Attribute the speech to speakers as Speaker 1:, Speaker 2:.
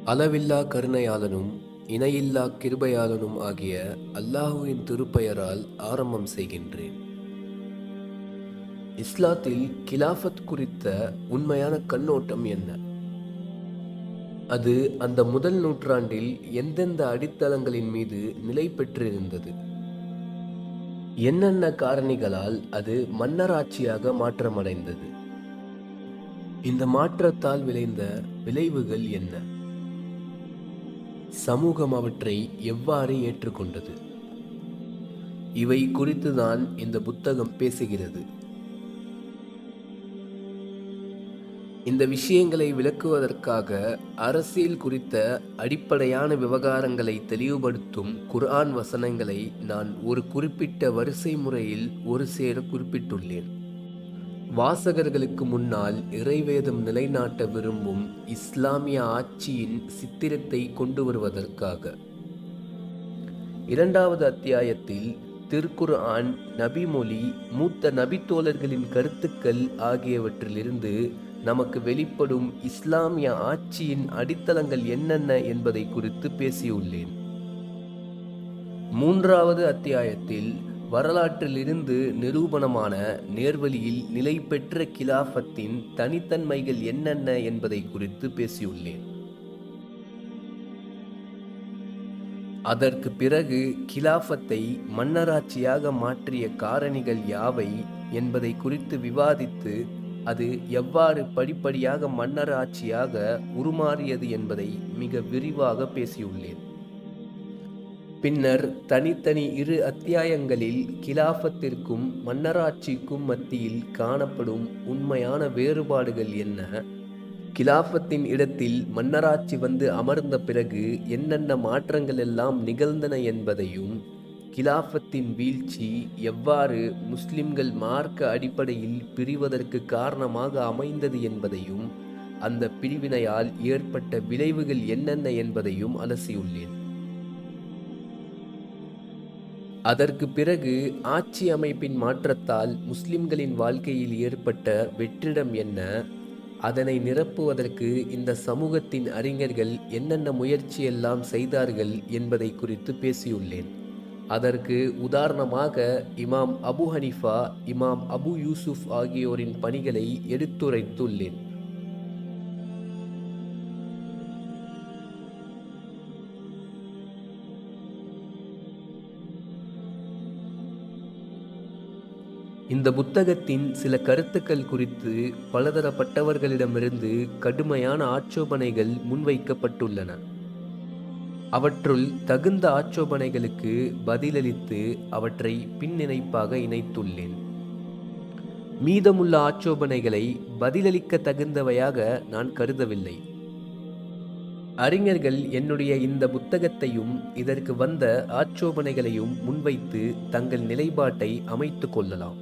Speaker 1: அளவில்லா கருணையாளனும் இணையில்லா கிருபையாளனும் ஆகிய அல்லாஹுவின் திருப்பெயரால் ஆரம்பம் செய்கின்றேன். இஸ்லாத்தில் கிலாஃபத் குறித்த உண்மையான கண்ணோட்டம் என்ன? அது அந்த முதல் நூற்றாண்டில் எந்தெந்த அடித்தளங்களின் மீது நிலை பெற்றிருந்தது? என்னென்ன காரணிகளால் அது மன்னராட்சியாக மாற்றமடைந்தது? இந்த மாற்றத்தால் விளைந்த விளைவுகள் என்ன? சமூகம் அவற்றை எவ்வாறு ஏற்றுக்கொண்டது? இவை குறித்துதான் இந்த புத்தகம் பேசுகிறது. இந்த விஷயங்களை விளக்குவதற்காக அரசியல் குறித்த அடிப்படையான விவகாரங்களை தெளிவுபடுத்தும் குர்ஆன் வசனங்களை நான் ஒரு குறிப்பிட்ட வரிசை முறையில் ஒரு சேர குறிப்பிட்டுள்ளேன். வாசகர்களுக்கு முன்னால் இறைவேதம் நிலைநாட்ட விரும்பும் இஸ்லாமிய ஆட்சியின் சித்திரத்தை கொண்டு வருவதற்காக. 2வது அத்தியாயத்தில் திருக்குர்ஆன், நபிமொழி, மூத்த நபித்தோழர்களின் கருத்துக்கள் ஆகியவற்றிலிருந்து நமக்கு வெளிப்படும் இஸ்லாமிய ஆட்சியின் அடித்தளங்கள் என்னென்ன என்பதை குறித்து பேசியுள்ளேன். 3வது அத்தியாயத்தில் வரலாற்றிலிருந்து நிரூபணமான நேர்வழியில் நிலை பெற்ற கிலாஃபத்தின் தனித்தன்மைகள் என்னென்ன என்பதை குறித்து பேசியுள்ளேன். அதற்கு பிறகு கிலாஃபத்தை மன்னராட்சியாக மாற்றிய காரணிகள் யாவை என்பதை குறித்து விவாதித்து அது எவ்வாறு படிப்படியாக மன்னராட்சியாக உருமாறியது என்பதை மிக விரிவாக பேசியுள்ளேன். பின்னர் தனித்தனி 2 அத்தியாயங்களில் கிலாஃபத்திற்கும் மன்னராட்சிக்கும் மத்தியில் காணப்படும் உண்மையான வேறுபாடுகள் என்ன, கிலாஃபத்தின் இடத்தில் மன்னராட்சி வந்து அமர்ந்த பிறகு என்னென்ன மாற்றங்கள் எல்லாம் நிகழ்ந்தன என்பதையும், கிலாஃபத்தின் வீழ்ச்சி எவ்வாறு முஸ்லிம்கள் மார்க்க அடிப்படையில் பிரிவதற்கு காரணமாக அமைந்தது என்பதையும், அந்த பிரிவினையால் ஏற்பட்ட விளைவுகள் என்னென்ன என்பதையும் அலசியுள்ளேன். அதற்கு பிறகு ஆட்சி அமைப்பின் மாற்றத்தால் முஸ்லிம்களின் வாழ்க்கையில் ஏற்பட்ட வெற்றிடம் என்ன, அதனை நிரப்புவதற்கு இந்த சமூகத்தின் அறிஞர்கள் என்னென்ன முயற்சியெல்லாம் செய்தார்கள் என்பதை குறித்து பேசியுள்ளேன். அதற்கு உதாரணமாக இமாம் அபு ஹனீஃபா, இமாம் அபு யூசுப் ஆகியோரின் பணிகளை எடுத்துரைத்துள்ளேன். இந்த புத்தகத்தின் சில கருத்துக்கள் குறித்து பலதரப்பட்டவர்களிடமிருந்து கடுமையான ஆட்சேபனைகள் முன்வைக்கப்பட்டுள்ளன. அவற்றுள் தகுந்த ஆட்சேபனைகளுக்கு பதிலளித்து அவற்றை பின்னிணைப்பாக இணைத்துள்ளேன். மீதமுள்ள ஆட்சேபனைகளை பதிலளிக்க தகுந்தவையாக நான் கருதவில்லை. அறிஞர்கள் என்னுடைய இந்த புத்தகத்தையும் இதற்கு வந்த ஆட்சேபனைகளையும் முன்வைத்து தங்கள் நிலைப்பாட்டை அமைத்து கொள்ளலாம்.